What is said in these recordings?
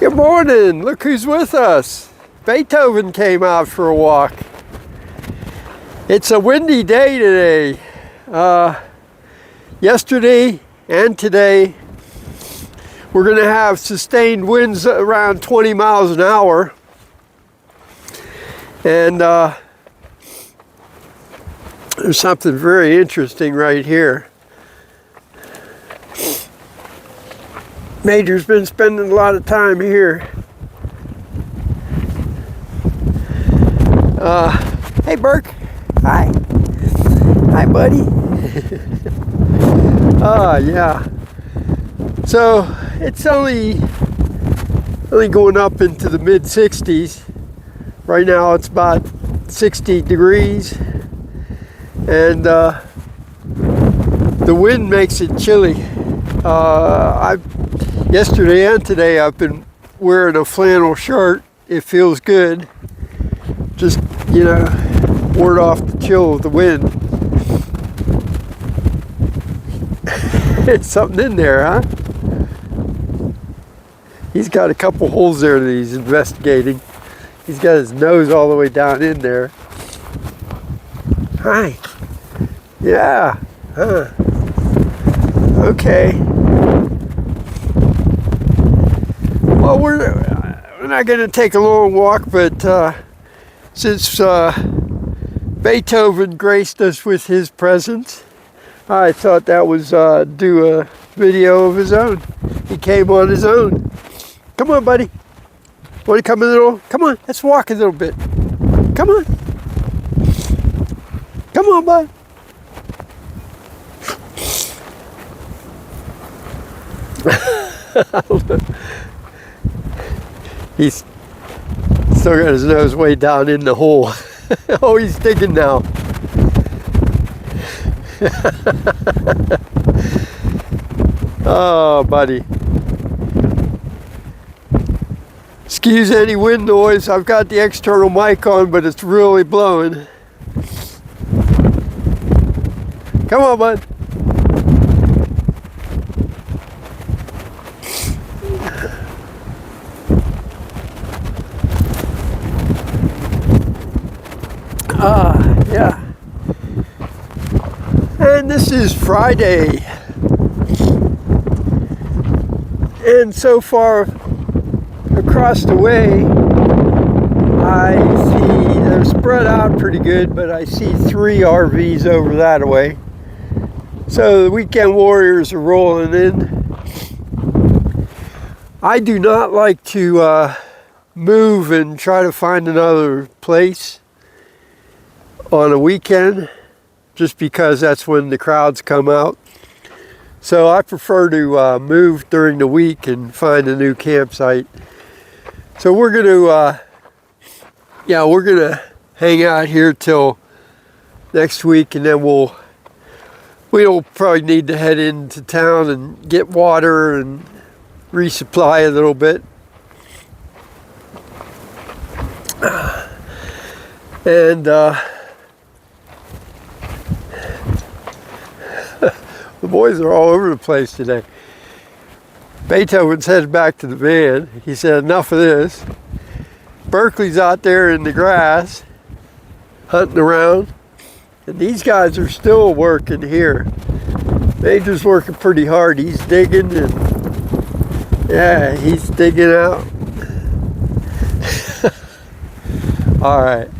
Good morning. Look who's with us. Beethoven came out for a walk. It's a windy day today. Yesterday and today, we're going to have sustained winds around 20 miles an hour. And there's something very interesting right here. Major's been spending a lot of time here. Hey, Burke. Hi. Hi, buddy. Yeah. So it's only going up into the mid 60s. Right now it's about 60 degrees. And the wind makes it chilly. Yesterday and today I've been wearing a flannel shirt. It feels good. Just, ward off the chill of the wind. It's something in there, huh? He's got a couple holes there that he's investigating. He's got his nose all the way down in there. Hi. Yeah. Huh. Okay. Well, we're not going to take a long walk, but since Beethoven graced us with his presence, I thought that was do a video of his own. He came on his own. Come on, buddy. Want to come a little? Come on, let's walk a little bit. Come on. Come on, bud. He's still got his nose way down in the hole. Oh, he's digging now. Oh, buddy. Excuse any wind noise. I've got the external mic on, but it's really blowing. Come on, bud. Yeah. And this is Friday. And so far across the way, I see they're spread out pretty good, but I see 3 RVs over that way. So the weekend warriors are rolling in. I do not like to move and try to find another place on a weekend, just because that's when the crowds come out. So I prefer to move during the week and find a new campsite. So we're gonna hang out here till next week, and then we'll probably need to head into town and get water and resupply a little bit. And the boys are all over the place today. Beethoven's headed back to the van. He said, enough of this. Berkeley's out there in the grass, hunting around. And these guys are still working here. Major's working pretty hard. He's digging, and yeah, he's digging out. All right.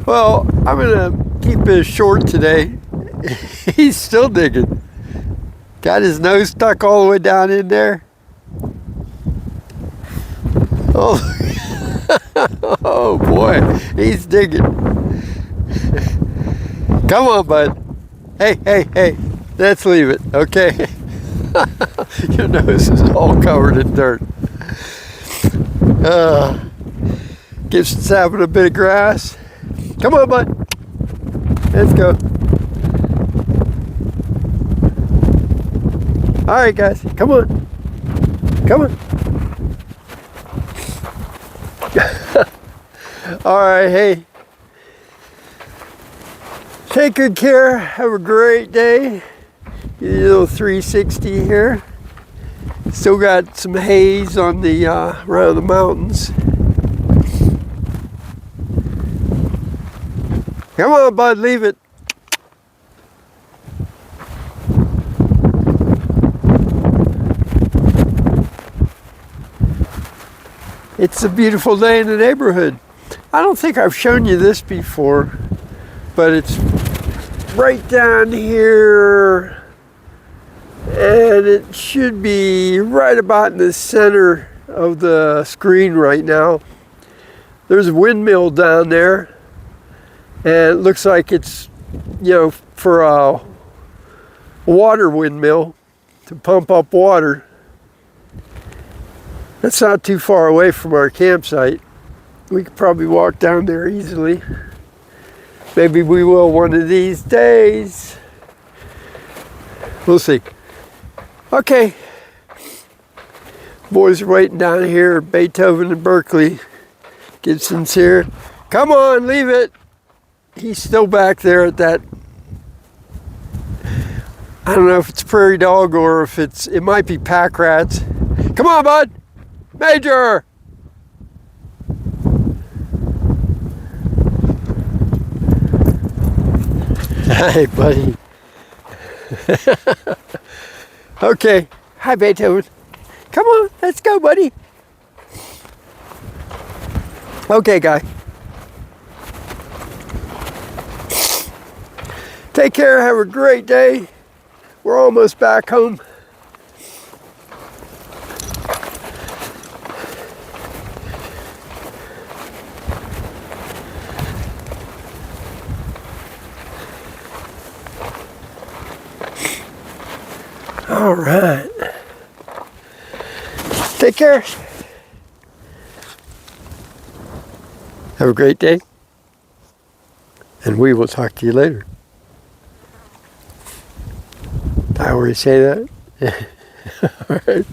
Well, I'm gonna keep this short today. He's still digging. Got his nose stuck all the way down in there. Oh, oh boy, he's digging. Come on, bud. Hey, let's leave it, okay? Your nose is all covered in dirt. Gibson's having a bit of grass. Come on, bud. Let's go. All right, guys, come on. Come on. All right, hey. Take good care. Have a great day. Get a little 360 here. Still got some haze on the around the mountains. Come on, bud, leave it. It's a beautiful day in the neighborhood. I don't think I've shown you this before, but it's right down here, and it should be right about in the center of the screen right now. There's a windmill down there, and it looks like it's, you know, for a water windmill to pump up water. That's not too far away from our campsite. We could probably walk down there easily. Maybe we will one of these days. We'll see. Okay. Boys are waiting down here. Beethoven and Berkeley. Gibson's here. Come on, leave it. He's still back there at that. I don't know if it's prairie dog or if it might be pack rats. Come on, bud. Major. Hi, buddy. Okay. Hi, Beethoven. Come on, let's go, buddy. Okay, guy. Take care. Have a great day. We're almost back home. All right. Take care. Have a great day. And we will talk to you later. I already say that? All right.